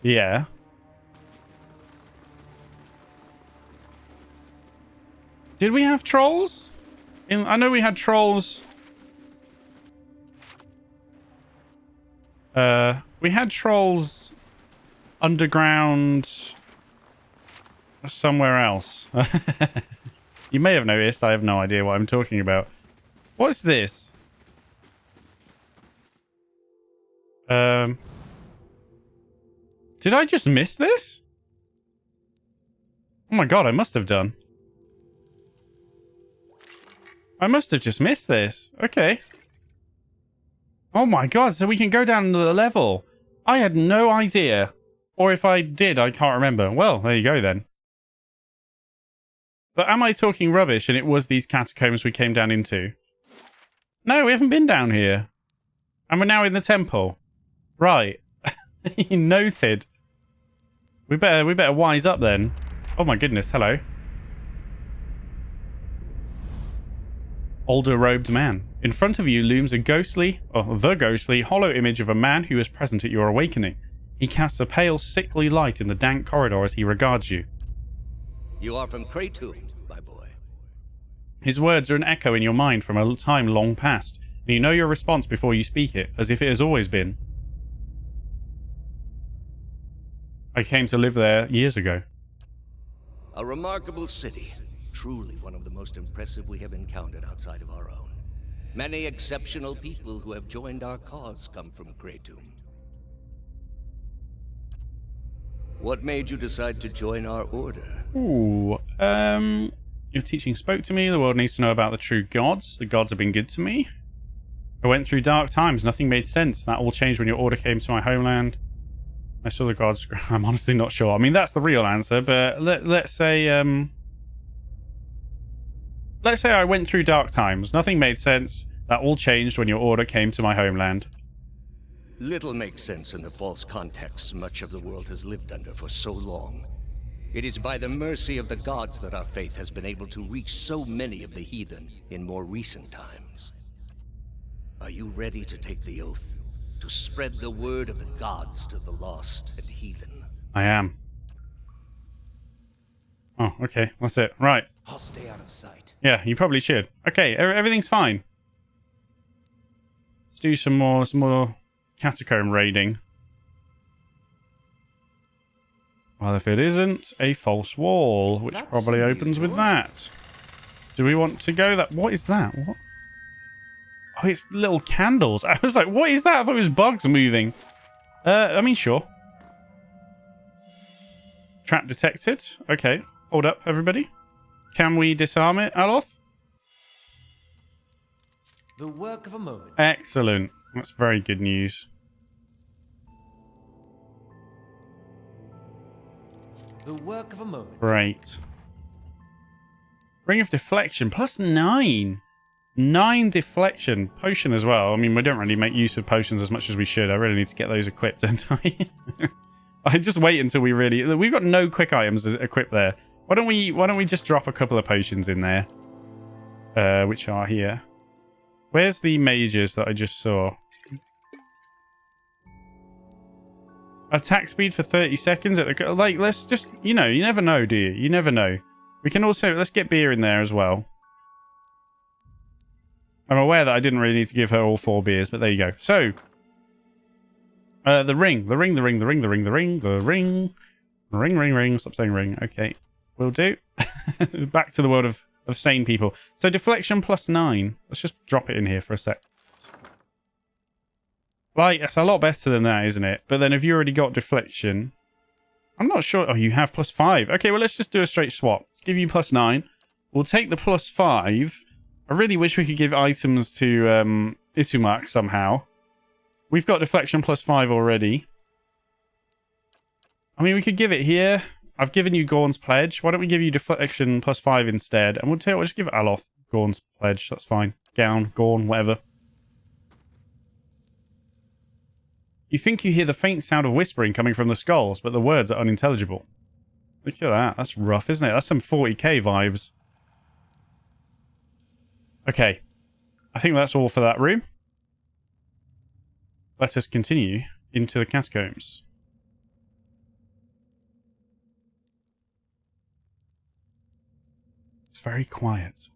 Yeah. Did we have trolls? I know we had trolls... we had trolls underground somewhere else. You may have noticed. I have no idea what I'm talking about. What's this? Did I just miss this? Oh my god, I must have done. I must have just missed this. Okay. Oh my god, so we can go down to the level. I had no idea. Or if I did, I can't remember. Well, there you go then. But am I talking rubbish and it was these catacombs we came down into? No, we haven't been down here. And we're now in the temple. Right. Noted. We better wise up then. Oh my goodness, hello. Older robed man. In front of you looms the ghostly hollow image of a man who was present at your awakening. He casts a pale, sickly light in the dank corridor as he regards you. You are from Catacombs, my boy. His words are an echo in your mind from a time long past. And you know your response before you speak it, as if it has always been. I came to live there years ago. A remarkable city. Truly one of the most impressive we have encountered outside of our own. Many exceptional people who have joined our cause come from Catacombs. What made you decide to join our order? Ooh, your teaching spoke to me. The world needs to know about the true gods. The gods have been good to me. I went through dark times. Nothing made sense. That all changed when your order came to my homeland. I saw the gods. I'm honestly not sure. I mean, that's the real answer, but let's say I went through dark times. Nothing made sense. That all changed when your order came to my homeland. Little makes sense in the false contexts much of the world has lived under for so long. It is by the mercy of the gods that our faith has been able to reach so many of the heathen in more recent times. Are you ready to take the oath? To spread the word of the gods to the lost and heathen? I am. Oh, okay. That's it. Right. I'll stay out of sight. Yeah, you probably should. Okay, everything's fine. Let's do some more catacomb raiding. Well, if it isn't a false wall, which That's probably opens with that. Do we want to go that? What is that? What? Oh, it's little candles. I was like, what is that? I thought it was bugs moving. I mean, sure. Trap detected. Okay, hold up, everybody. Can we disarm it, Aloth? The work of a moment. Excellent. That's very good news. The work of a moment. Great. Ring of Deflection, +9. 9 deflection. Potion as well. I mean, we don't really make use of potions as much as we should. I really need to get those equipped, don't I? I just wait until we really... We've got no quick items equipped there. Why don't we just drop a couple of potions in there? Which are here. Where's the mages that I just saw? Attack speed for 30 seconds at the... Like, let's just... You know, you never know, do you? You never know. We can also... Let's get beer in there as well. I'm aware that I didn't really need to give her all 4 beers, but there you go. So... the ring. Ring. Stop saying ring. Okay. Will do. Back to the world of sane people. So deflection +9. Let's just drop it in here for a sec. Like, that's a lot better than that, isn't it? But then if you already got deflection... I'm not sure... Oh, you have +5. Okay, well, let's just do a straight swap. Let's give you +9. We'll take the +5. I really wish we could give items to Itumak somehow. We've got deflection +5 already. I mean, we could give it here. I've given you Gorn's Pledge. Why don't we give you deflection +5 instead? And we'll tell you what, just give Aloth Gorn's Pledge. That's fine. Gown, Gorn, whatever. You think you hear the faint sound of whispering coming from the skulls, but the words are unintelligible. Look at that. That's rough, isn't it? That's some 40k vibes. Okay. I think that's all for that room. Let us continue into the catacombs. It's very quiet.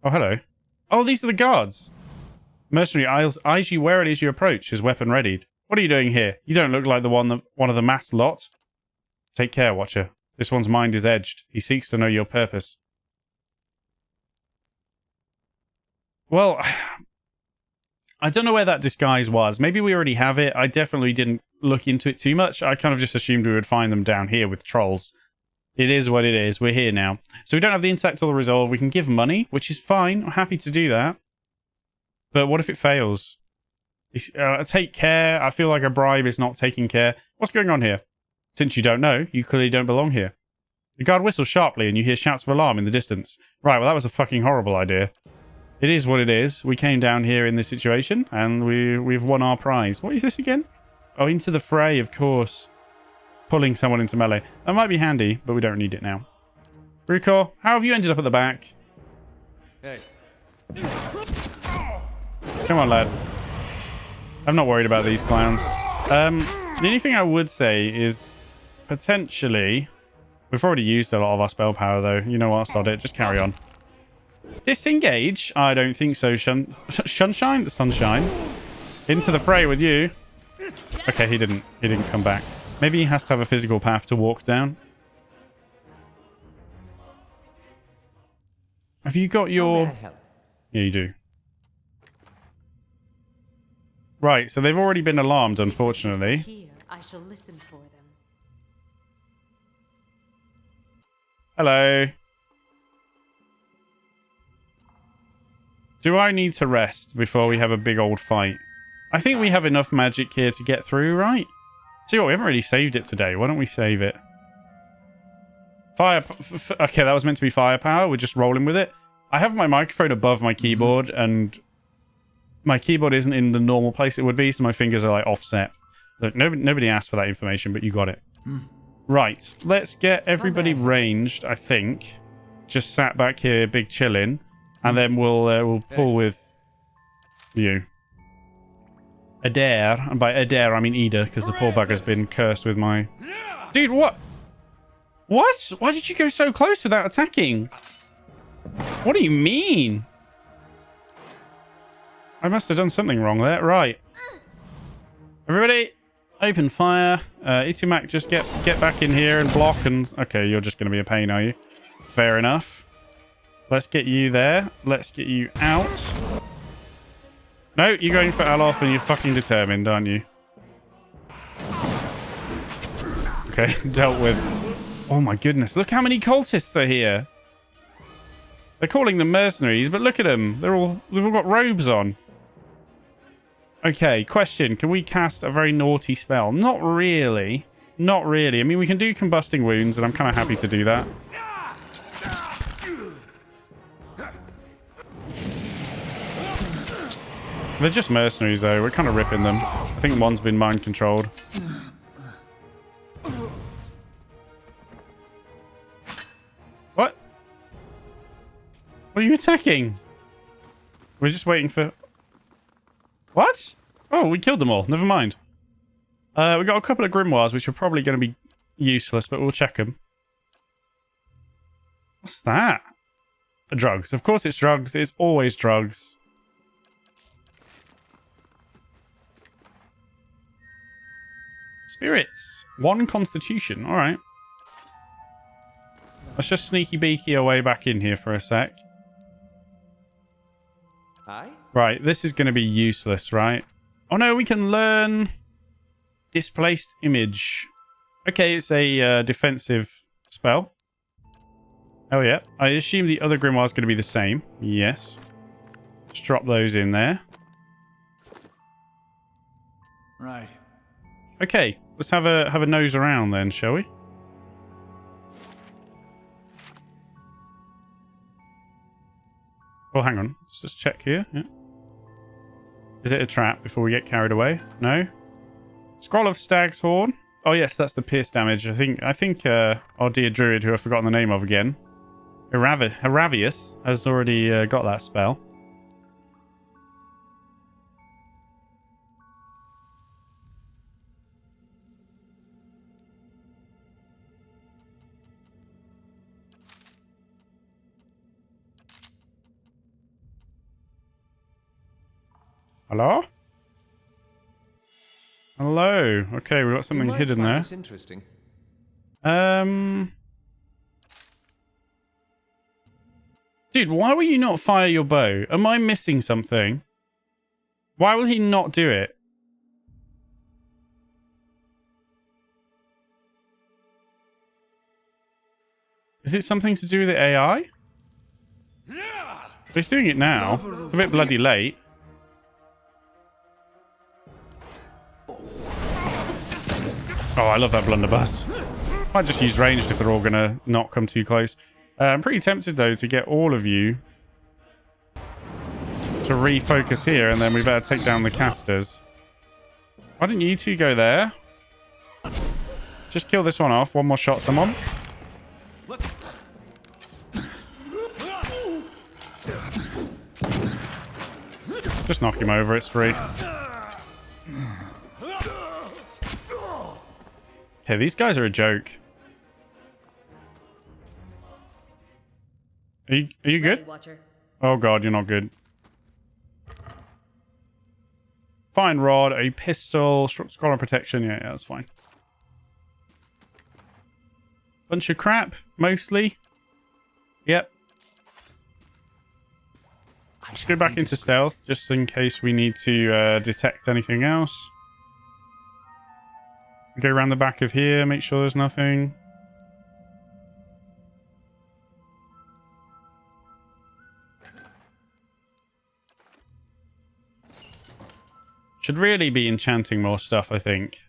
Oh, hello. Oh, these are the guards. Mercenary eyes you warily as you approach, his weapon readied. What are you doing here? You don't look like one of the masked lot. Take care, Watcher. This one's mind is edged. He seeks to know your purpose. Well, I don't know where that disguise was. Maybe we already have it. I definitely didn't look into it too much. I kind of just assumed we would find them down here with trolls. It is what it is. We're here now. So we don't have the intellect or the resolve. We can give money, which is fine. I'm happy to do that. But what if it fails? Take care. I feel like a bribe is not taking care. What's going on here? Since you don't know, you clearly don't belong here. The guard whistles sharply and you hear shouts of alarm in the distance. Right, well, that was a fucking horrible idea. It is what it is. We came down here in this situation and we've won our prize. What is this again? Oh, into the fray, of course. Pulling someone into melee. That might be handy, but we don't need it now. Rukor, how have you ended up at the back? Hey. Come on, lad. I'm not worried about these clowns. The only thing I would say is potentially We've already used a lot of our spell power, though. You know what? Sod it. Just carry on. Disengage? I don't think so. Sunshine? Sunshine. Into the fray with you. Okay, he didn't come back. Maybe he has to have a physical path to walk down. Have you got your... Yeah, you do. Right, so they've already been alarmed, unfortunately. Here, I shall listen for them. Hello. Do I need to rest before we have a big old fight? I think we have enough magic here to get through, right? See what, we haven't really saved it today. Why don't we save it? Fire... Okay, that was meant to be firepower. We're just rolling with it. I have my microphone above my keyboard, and my keyboard isn't in the normal place it would be, so my fingers are like offset. Look, nobody asked for that information, but you got it. Right, let's get everybody ranged, I think. Just sat back here, big chillin', and then we'll pull with you. Adair, and by Adair I mean Ida, because the poor bugger's been cursed with my... Dude, what? What? Why did you go so close without attacking? What do you mean? I must have done something wrong there. Right. Everybody, open fire. Itumak, just get back in here and block. And okay, you're just going to be a pain, are you? Fair enough. Let's get you there. Let's get you out. No, you're going for Alof and you're fucking determined, aren't you? Okay, dealt with. Oh my goodness, look how many cultists are here. They're calling them mercenaries, but look at them. They've all got robes on. Okay, question. Can we cast a very naughty spell? Not really. Not really. I mean, we can do combusting wounds, and I'm kind of happy to do that. They're just mercenaries, though. We're kind of ripping them. I think one's been mind-controlled. What? What are you attacking? We're just waiting for... What? Oh, we killed them all. Never mind. We got a couple of grimoires, which are probably going to be useless, but we'll check them. What's that? Drugs. Of course it's drugs. It's always drugs. Spirits. 1 constitution. All right. Let's just sneaky beaky our way back in here for a sec. Aye? Right, this is going to be useless, right? Oh no, we can learn displaced image. Okay, it's a defensive spell. Oh yeah, I assume the other grimoire is going to be the same. Yes. Just drop those in there. Right. Okay, let's have a nose around then, shall we? Oh, hang on. Let's just check here. Yeah. Is it a trap before we get carried away? No. Scroll of Stag's Horn. Oh yes, that's the pierce damage. I think our dear druid, who I've forgotten the name of again, Heravius, has already got that spell. Hello? Hello. Okay, we've got something hidden there. That's interesting. Dude, why will you not fire your bow? Am I missing something? Why will he not do it? Is it something to do with the AI? He's doing it now. It's a bit bloody late. Oh, I love that blunderbuss. Might just use ranged if they're all going to not come too close. I'm pretty tempted, though, to get all of you to refocus here, and then we better take down the casters. Why don't you two go there? Just kill this one off. One more shot, someone. Just knock him over. It's free. Okay, these guys are a joke. Are you Ready, good? Watcher. Oh god, you're not good. Fine rod, a pistol, scroll and protection. Yeah, that's fine. Bunch of crap, mostly. Yep. Let's go back into stealth, just in case we need to detect anything else. Go around the back of here, make sure there's nothing. Should really be enchanting more stuff, I think.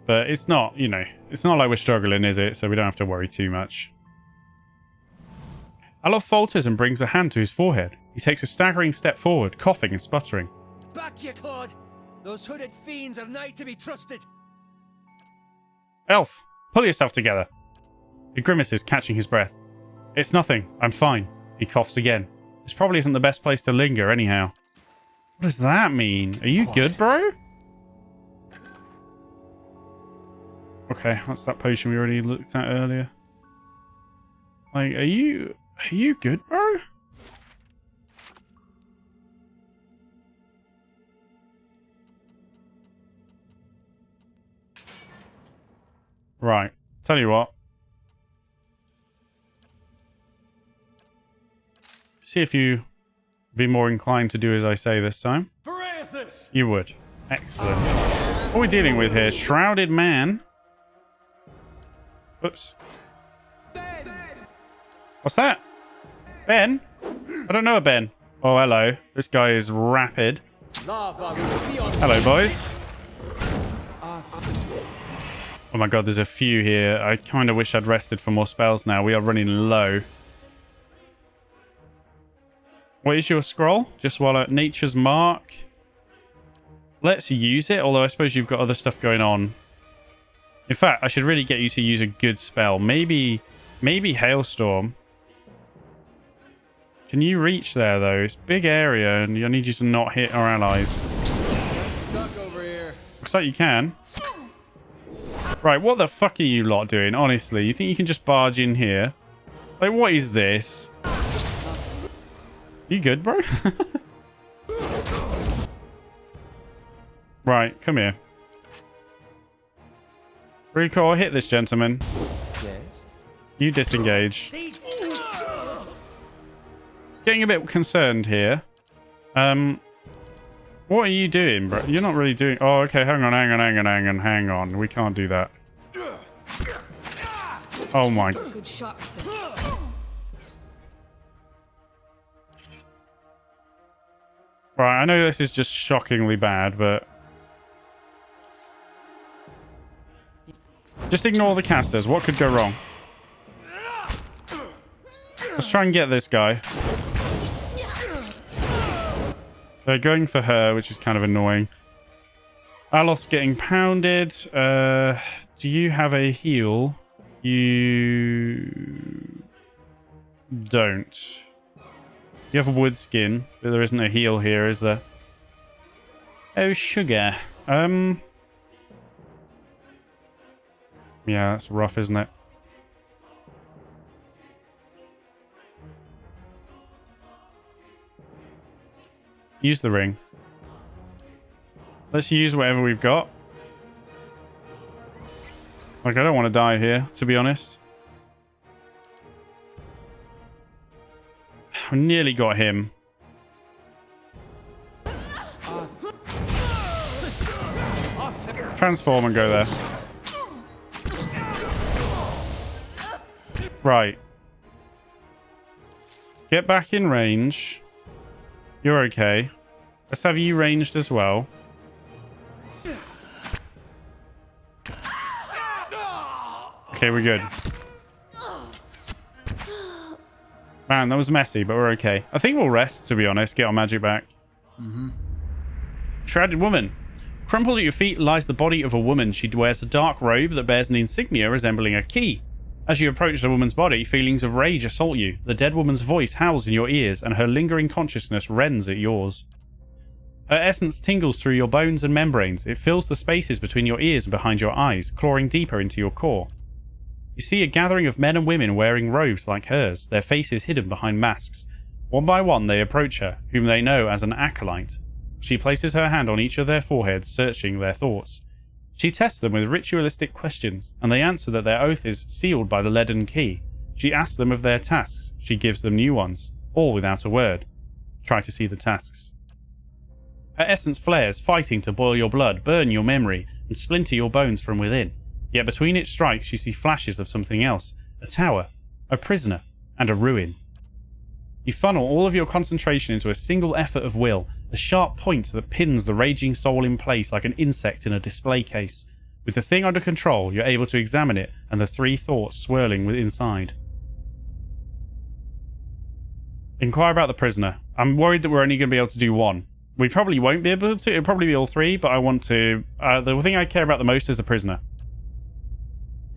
But it's not, you know, it's not like we're struggling, is it? So we don't have to worry too much. Alof falters and brings a hand to his forehead. He takes a staggering step forward, coughing and sputtering. Back, you clod! Those hooded fiends are nigh to be trusted. Elf, pull yourself together. He grimaces, catching his breath. It's nothing. I'm fine. He coughs again. This probably isn't the best place to linger, anyhow. What does that mean? Are you good, bro? Okay, that's that potion we already looked at earlier. Like, are you good, bro? Right. Tell you what. See if you be more inclined to do as I say this time. You would. Excellent. What are we dealing with here? Shrouded man. Oops. What's that? Ben? I don't know a Ben. Oh, hello. This guy is rapid. Hello, boys. Oh my god, there's a few here. I kind of wish I'd rested for more spells now. We are running low. What is your scroll? Just while at Nature's Mark. Let's use it, although I suppose you've got other stuff going on. In fact, I should really get you to use a good spell. Maybe Hailstorm. Can you reach there, though? It's a big area, and I need you to not hit our allies. Stuck over here. Looks like you can. Right, what the fuck are you lot doing? Honestly, you think you can just barge in here? Like, what is this? You good, bro? Right, come here. Rico, hit this gentleman. Yes. You disengage. Getting a bit concerned here. What are you doing, bro? You're not really doing... Oh, okay, hang on. We can't do that. Oh my... Good shot. Right, I know this is just shockingly bad, but... Just ignore the casters. What could go wrong? Let's try and get this guy. They're going for her, which is kind of annoying. Alof's getting pounded. Do you have a heal? You don't. You have a wood skin, but there isn't a heal here, is there? Oh, sugar. Yeah, that's rough, isn't it? Use the ring. Let's use whatever we've got. Like, I don't want to die here, to be honest. I nearly got him. Transform and go there. Right. Get back in range. You're okay. Let's have you ranged as well. Okay, we're good. Man, that was messy, but we're okay. I think we'll rest, to be honest. Get our magic back. Shrouded woman. Crumpled at your feet lies the body of a woman. She wears a dark robe that bears an insignia resembling a key. As you approach the woman's body, feelings of rage assault you. The dead woman's voice howls in your ears, and her lingering consciousness rends at yours. Her essence tingles through your bones and membranes. It fills the spaces between your ears and behind your eyes, clawing deeper into your core. You You see a gathering of men and women wearing robes like hers, their faces hidden behind masks. One by one they approach her, whom they know as an acolyte. She places her hand on each of their foreheads, searching their thoughts. She tests them with ritualistic questions, and they answer that their oath is sealed by the leaden key. She asks them of their tasks. She gives them new ones, all without a word. Try to see the tasks. Her essence flares, fighting to boil your blood, burn your memory, and splinter your bones from within. Yet between its strikes you see flashes of something else. A tower, a prisoner, and a ruin. You funnel all of your concentration into a single effort of will, a sharp point that pins the raging soul in place like an insect in a display case. With the thing under control, you're able to examine it and the three thoughts swirling inside. Inquire about the prisoner. I'm worried that we're only going to be able to do one. We probably won't be able to. It'll probably be all three, but I want to... the thing I care about the most is the prisoner.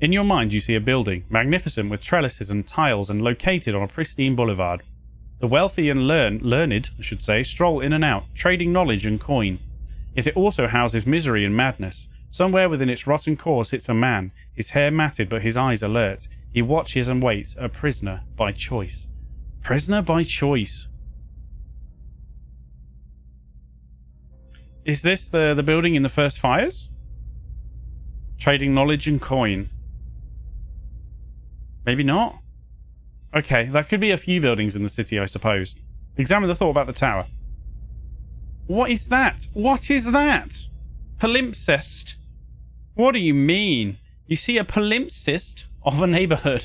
In your mind, you see a building, magnificent with trellises and tiles and located on a pristine boulevard. The wealthy and learned, I should say, stroll in and out, trading knowledge and coin. Yet it also houses misery and madness. Somewhere within its rotten core sits a man, his hair matted but his eyes alert. He watches and waits, a prisoner by choice. Prisoner by choice. Is this the building in the first fires? Trading knowledge and coin. Maybe not? Okay, that could be a few buildings in the city, I suppose. Examine the thought about the tower. What is that? What is that? Palimpsest. What do you mean? You see a palimpsest of a neighborhood.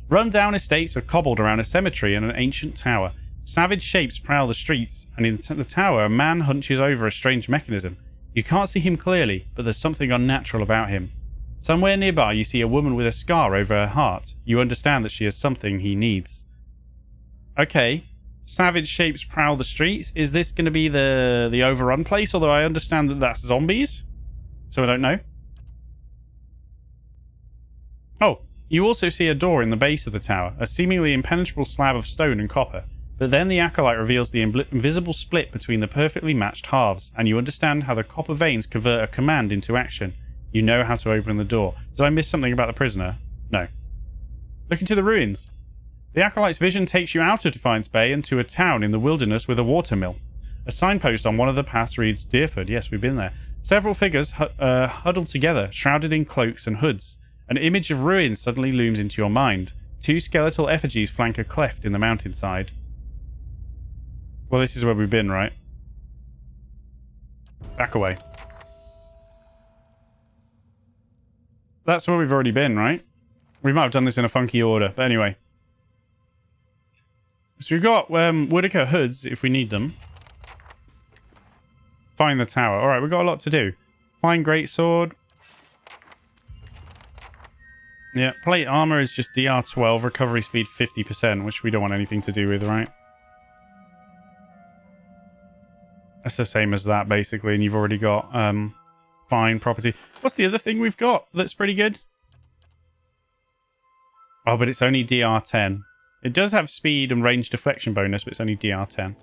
Run-down estates are cobbled around a cemetery and an ancient tower. Savage shapes prowl the streets, and in the tower a man hunches over a strange mechanism. You can't see him clearly, but there's something unnatural about him. Somewhere nearby you see a woman with a scar over her heart. You understand that she has something he needs. Okay. Savage shapes prowl the streets. Is this going to be the overrun place? Although I understand that that's zombies. So I don't know. Oh, you also see a door in the base of the tower. A seemingly impenetrable slab of stone and copper. But then the acolyte reveals the invisible split between the perfectly matched halves. And you understand how the copper veins convert a command into action. You know how to open the door. Did I miss something about the prisoner? No. Look into the ruins. The acolyte's vision takes you out of Defiance Bay and to a town in the wilderness with a watermill. A signpost on one of the paths reads Deerford. Yes, we've been there. Several figures huddled together, shrouded in cloaks and hoods. An image of ruins suddenly looms into your mind. Two skeletal effigies flank a cleft in the mountainside. Well, this is where we've been, right? Back away. That's where we've already been, right? We might have done this in a funky order, but anyway. So we've got Whitaker hoods if we need them. Find the tower. Alright, we've got a lot to do. Find greatsword. Yeah, plate armor is just DR12, recovery speed 50%, which we don't want anything to do with, right? That's the same as that, basically, and you've already got fine property. What's the other thing we've got that's pretty good? Oh, but it's only DR10. It does have speed and range deflection bonus, but it's only DR10.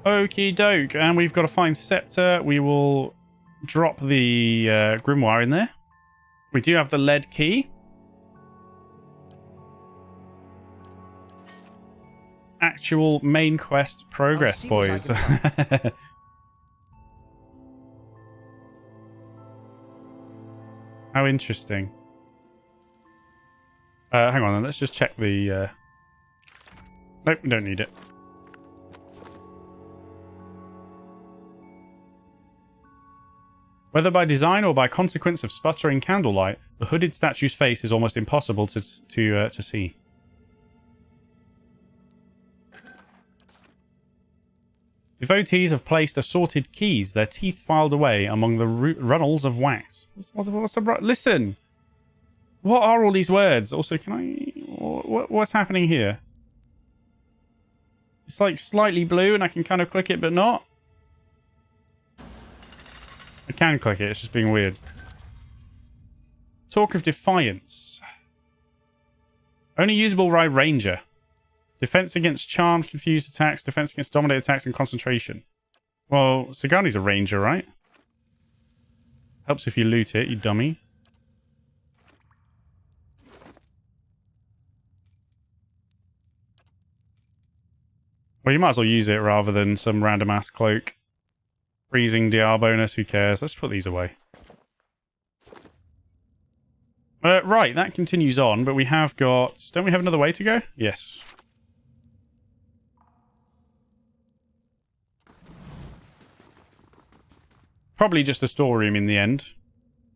Okie doke, and we've got a fine scepter. We will drop the grimoire in there. We do have the lead key. Actual main quest progress, boys. How interesting. Hang on, then. Let's just check the... Nope, we don't need it. Whether by design or by consequence of sputtering candlelight, the hooded statue's face is almost impossible to see. Devotees have placed assorted keys, their teeth filed away among the runnels of wax. Listen! What are all these words? Also, can I... What's happening here? It's like slightly blue and I can kind of click it, but not. I can click it, it's just being weird. Talk of Defiance. Only usable by Ranger. Defense against charmed, confused attacks, defense against dominate attacks, and concentration. Well, Sigani's a Ranger, right? Helps if you loot it, you dummy. Well, you might as well use it rather than some random ass cloak. Freezing DR bonus, who cares? Let's put these away. Right, that continues on, but we have got... Don't we have another way to go? Yes. Probably just a storeroom in the end.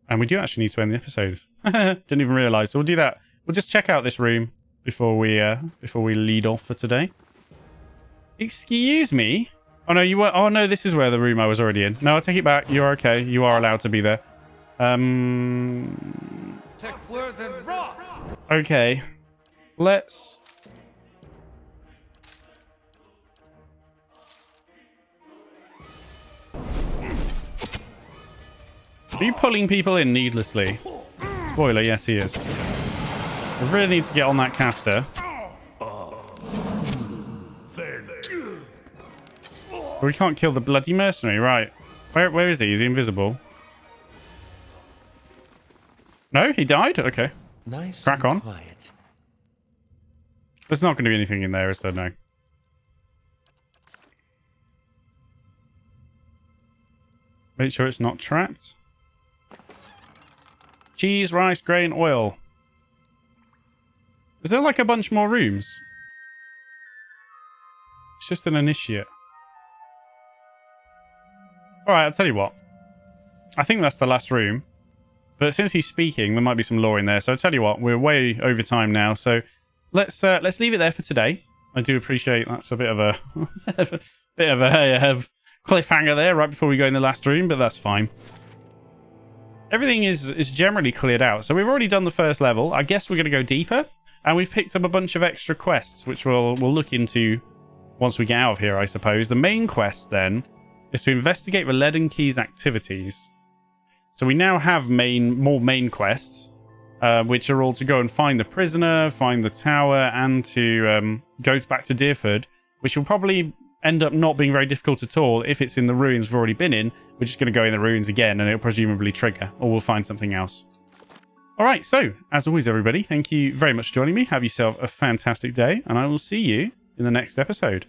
And we do actually need to end the episode. Didn't even realise. So we'll do that. We'll just check out this room before we lead off for today. Excuse me? Oh no, you were... Oh no, this is where the room I was already in. No, I'll take it back. You're okay. You are allowed to be there. Okay. Let's... Are you pulling people in needlessly? Spoiler, yes he is. We really need to get on that caster. We can't kill the bloody mercenary, right. Where is he? Is he invisible? No, he died? Okay. Nice. Crack on. Quiet. There's not going to be anything in there, is there? No. Make sure it's not trapped. Cheese, rice, grain, oil. Is there like a bunch more rooms? It's just an initiate. Alright, I'll tell you what. I think that's the last room. But since he's speaking, there might be some lore in there. So I'll tell you what, we're way over time now. So let's leave it there for today. I do appreciate that's a bit of a cliffhanger there right before we go in the last room, but that's fine. Everything is generally cleared out. So we've already done the first level. I guess we're going to go deeper. And we've picked up a bunch of extra quests, which we'll look into once we get out of here, I suppose. The main quest, then, is to investigate the Leaden Key's activities. So we now have more main quests, which are all to go and find the prisoner, find the tower, and to go back to Deerford, which will probably end up not being very difficult at all. If it's in the ruins we've already been in, we're just going to go in the ruins again, and it'll presumably trigger, or we'll find something else. All right, so, as always, everybody, thank you very much for joining me. Have yourself a fantastic day, and I will see you in the next episode.